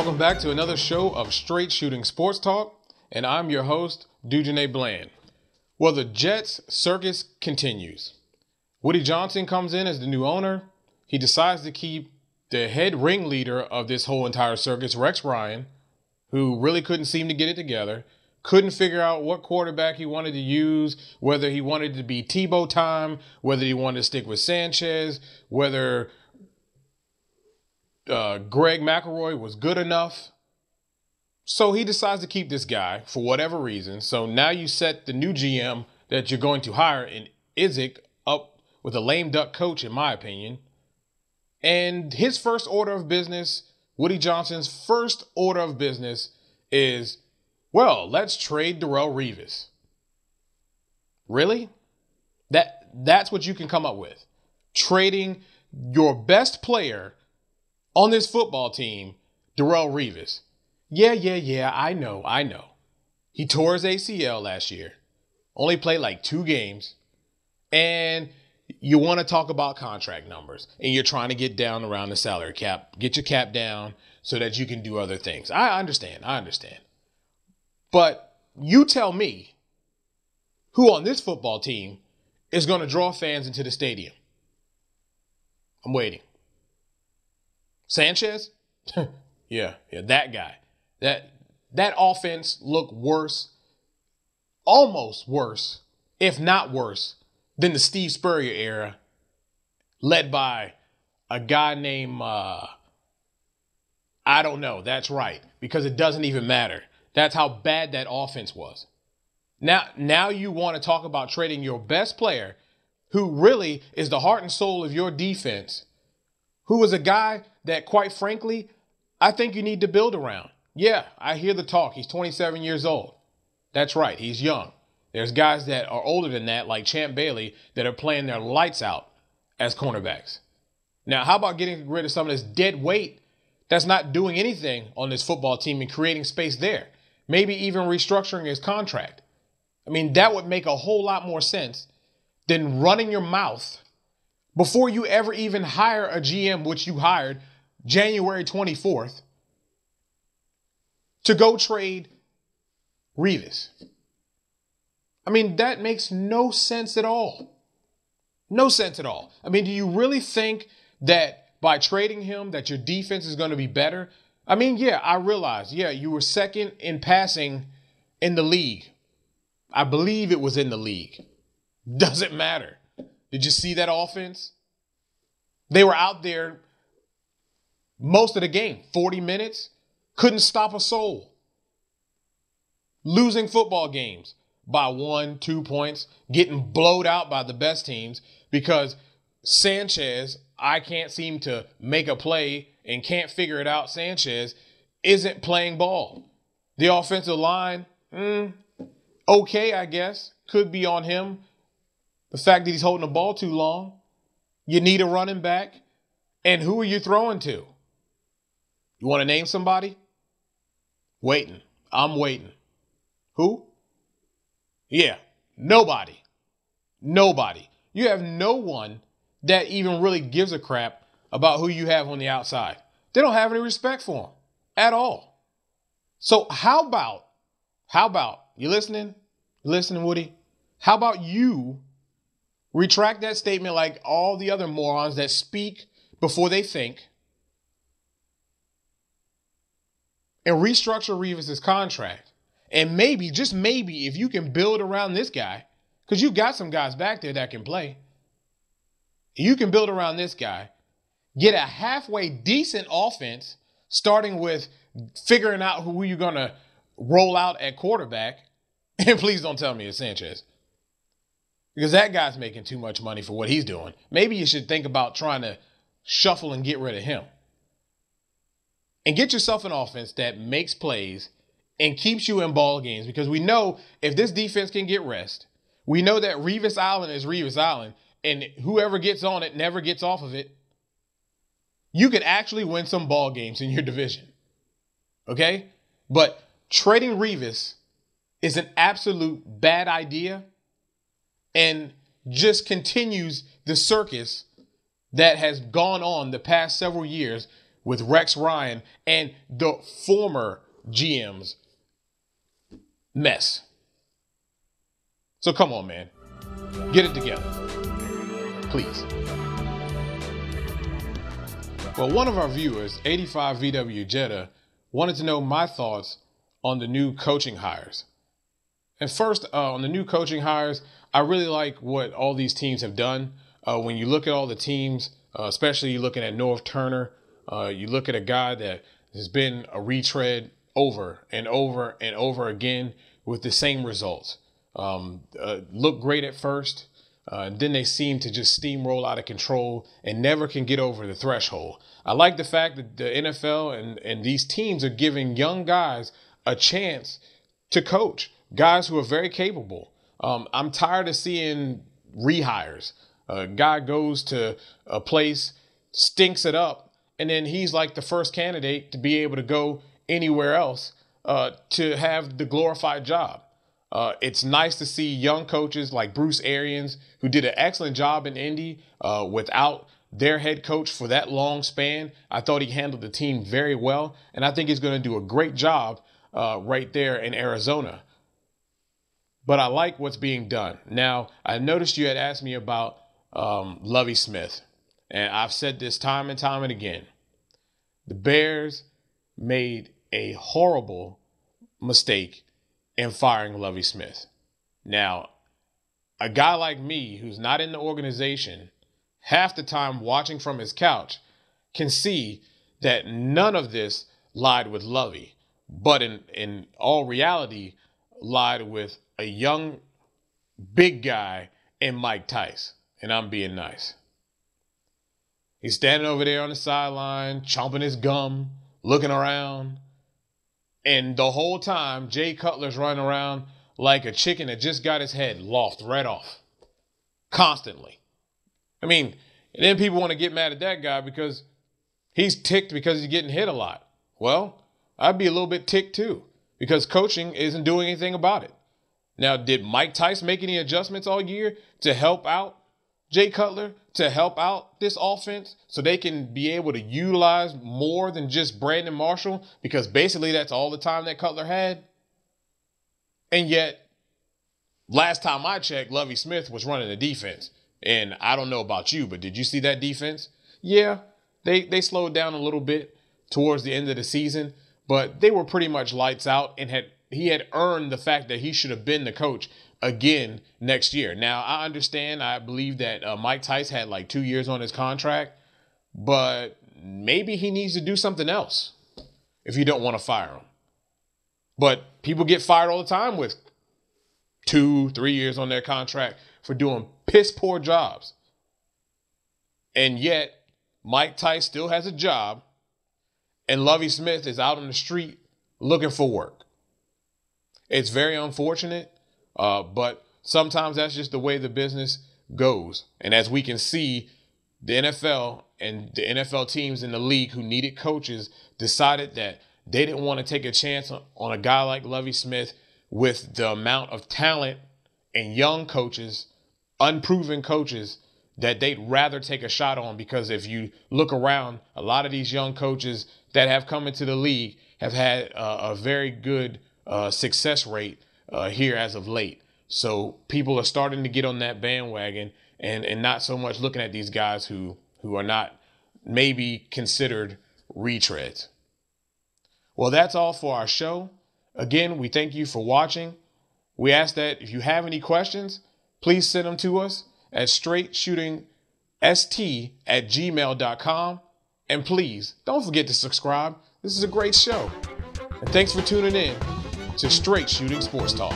Welcome back to another show of Straight Shooting Sports Talk, and I'm your host, Dujane Bland. Well, the Jets circus continues. Woody Johnson comes in as the new owner. He decides to keep the head ringleader of this whole entire circus, Rex Ryan, who really couldn't seem to get it together, couldn't figure out what quarterback he wanted to use, whether he wanted to be Tebow time, whether he wanted to stick with Sanchez, whether Greg McElroy was good enough. So he decides to keep this guy for whatever reason. So now you set the new GM that you're going to hire in Izek up with a lame duck coach, in my opinion. And his first order of business, Woody Johnson's first order of business is, well, let's trade Darrelle Revis. Really? That's what you can come up with. Trading your best player on this football team, Darrelle Revis. Yeah, I know. He tore his ACL last year. Only played like 2 games. And you want to talk about contract numbers. And you're trying to get down around the salary cap. Get your cap down so that you can do other things. I understand. But you tell me who on this football team is going to draw fans into the stadium. I'm waiting. Sanchez? yeah, that guy. That offense looked worse, almost worse, if not worse, than the Steve Spurrier era, led by a guy named, I don't know, that's right, because it doesn't even matter. That's how bad that offense was. Now you want to talk about trading your best player, who really is the heart and soul of your defense, who is a guy that, quite frankly, I think you need to build around. Yeah, I hear the talk. He's 27 years old. That's right. He's young. There's guys that are older than that, like Champ Bailey, that are playing their lights out as cornerbacks. Now, how about getting rid of some of this dead weight that's not doing anything on this football team and creating space there? Maybe even restructuring his contract. I mean, that would make a whole lot more sense than running your mouth before you ever even hire a GM, which you hired January 24th, to go trade Revis. I mean, that makes no sense at all. No sense at all. I mean, do you really think that by trading him that your defense is going to be better? I mean, yeah, I realize. Yeah, you were second in passing in the league. I believe it was in the league. Doesn't matter. Did you see that offense? They were out there most of the game, 40 minutes, couldn't stop a soul. Losing football games by 1-2 points, getting blowed out by the best teams because Sanchez, I can't seem to make a play and can't figure it out. Sanchez isn't playing ball. The offensive line, okay, I guess. Could be on him. The fact that he's holding the ball too long. You need a running back. And who are you throwing to? You want to name somebody? Waiting. I'm waiting. Who? Yeah, nobody. You have no one that even really gives a crap about who you have on the outside. They don't have any respect for him at all. So how about, you listening? You listening, Woody? How about you retract that statement like all the other morons that speak before they think and restructure Revis' contract? And maybe, just maybe, if you can build around this guy, because you've got some guys back there that can play. You can build around this guy, get a halfway decent offense, starting with figuring out who you're going to roll out at quarterback. And please don't tell me it's Sanchez, because that guy's making too much money for what he's doing. Maybe you should think about trying to shuffle and get rid of him. And get yourself an offense that makes plays and keeps you in ball games, because we know if this defense can get rest, we know that Revis Island is Revis Island, and whoever gets on it never gets off of it. You could actually win some ball games in your division. Okay? But trading Revis is an absolute bad idea and just continues the circus that has gone on the past several years with Rex Ryan and the former GM's mess. So come on, man. Get it together. Please. Well, one of our viewers, 85VW Jeddah, wanted to know my thoughts on the new coaching hires. And first, on the new coaching hires, I really like what all these teams have done. When you look at all the teams, especially you looking at North Turner, you look at a guy that has been a retread over and over and over again with the same results. Look great at first, and then they seem to just steamroll out of control and never can get over the threshold. I like the fact that the NFL and these teams are giving young guys a chance to coach, guys who are very capable. I'm tired of seeing rehires. A guy goes to a place, stinks it up, and then he's like the first candidate to be able to go anywhere else to have the glorified job. It's nice to see young coaches like Bruce Arians, who did an excellent job in Indy without their head coach for that long span. I thought he handled the team very well, and I think he's going to do a great job right there in Arizona. But I like what's being done. Now, I noticed you had asked me about Lovie Smith, and I've said this time and time and again. The Bears made a horrible mistake in firing Lovie Smith. Now, a guy like me who's not in the organization, half the time watching from his couch, can see that none of this lied with Lovie, but in all reality, lied with a young, big guy in Mike Tice. And I'm being nice. He's standing over there on the sideline, chomping his gum, looking around. And the whole time, Jay Cutler's running around like a chicken that just got his head lofted right off. Constantly. I mean, and then people want to get mad at that guy because he's ticked because he's getting hit a lot. Well, I'd be a little bit ticked too because coaching isn't doing anything about it. Now, did Mike Tice make any adjustments all year to help out Jay Cutler, to help out this offense so they can be able to utilize more than just Brandon Marshall? Because basically that's all the time that Cutler had. And yet, last time I checked, Lovie Smith was running the defense. And I don't know about you, but did you see that defense? Yeah, they slowed down a little bit towards the end of the season, but they were pretty much lights out, and he had earned the fact that he should have been the coach again next year. Now, I understand. I believe that Mike Tice had like 2 years on his contract, but maybe he needs to do something else if you don't want to fire him. But people get fired all the time with 2-3 years on their contract for doing piss poor jobs. And yet, Mike Tice still has a job, and Lovie Smith is out on the street looking for work. It's very unfortunate. But sometimes that's just the way the business goes. And as we can see, the NFL and the NFL teams in the league who needed coaches decided that they didn't want to take a chance on a guy like Lovie Smith with the amount of talent and young coaches, unproven coaches, that they'd rather take a shot on. Because if you look around, a lot of these young coaches that have come into the league have had a very good success rate here as of late. So people are starting to get on that bandwagon and not so much looking at these guys who are not maybe considered retreads. Well, that's all for our show. Again, we thank you for watching. We ask that if you have any questions, please send them to us at straightshootingst@gmail.com. And please don't forget to subscribe. This is a great show. And thanks for tuning in to Straight Shooting Sports Talk.